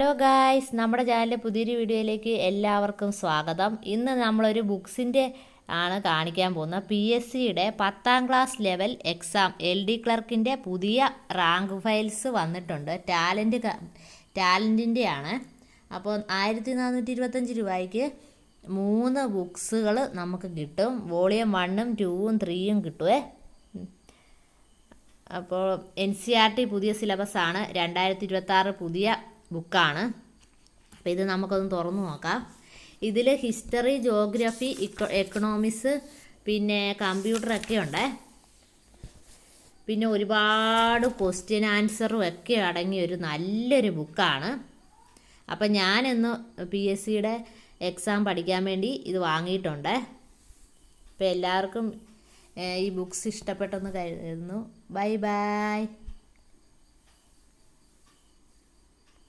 Hello guys, നമ്മുടെ ചാനലിലെ പുതിയൊരു വീഡിയോയിലേക്ക് എല്ലാവർക്കും സ്വാഗതം. ഇന്ന് നമ്മളൊരു ബുക്സിൻ്റെ ആണ് കാണിക്കാൻ പോകുന്നത്. PSCയുടെ 10ാം ക്ലാസ് ലെവൽ എക്സാം LD ക്ലർക്കിൻ്റെ പുതിയ റാങ്ക് ഫയൽസ് വന്നിട്ടുണ്ട്. ടാലൻറ്റിൻ്റെ ആണ്. അപ്പോൾ 1425 രൂപയ്ക്ക് 3 ബുക്സുകൾ നമുക്ക് കിട്ടും. വോളിയം 1ഉം 2ഉം 3ഉം കിട്ടുമേ. അപ്പോൾ NCERT പുതിയ സിലബസാണ്, 2026 പുതിയ ബുക്കാണ്. അപ്പോൾ ഇത് നമുക്കൊന്ന് തുറന്നു നോക്കാം. ഇതിൽ ഹിസ്റ്ററി, ജോഗ്രഫി, എക്കണോമിക്സ്, പിന്നെ കമ്പ്യൂട്ടറൊക്കെ ഉണ്ട്. പിന്നെ ഒരുപാട് ക്വസ്റ്റ്യൻ ആൻസറും ഒക്കെ അടങ്ങിയ ഒരു നല്ലൊരു ബുക്കാണ്. അപ്പം ഞാനിന്ന് PSCയുടെ എക്സാം പഠിക്കാൻ വേണ്ടി ഇത് വാങ്ങിയിട്ടുണ്ട്. അപ്പോൾ എല്ലാവർക്കും ഈ ബുക്സ് ഇഷ്ടപ്പെട്ടെന്ന് കരുതുന്നു. Bye bye.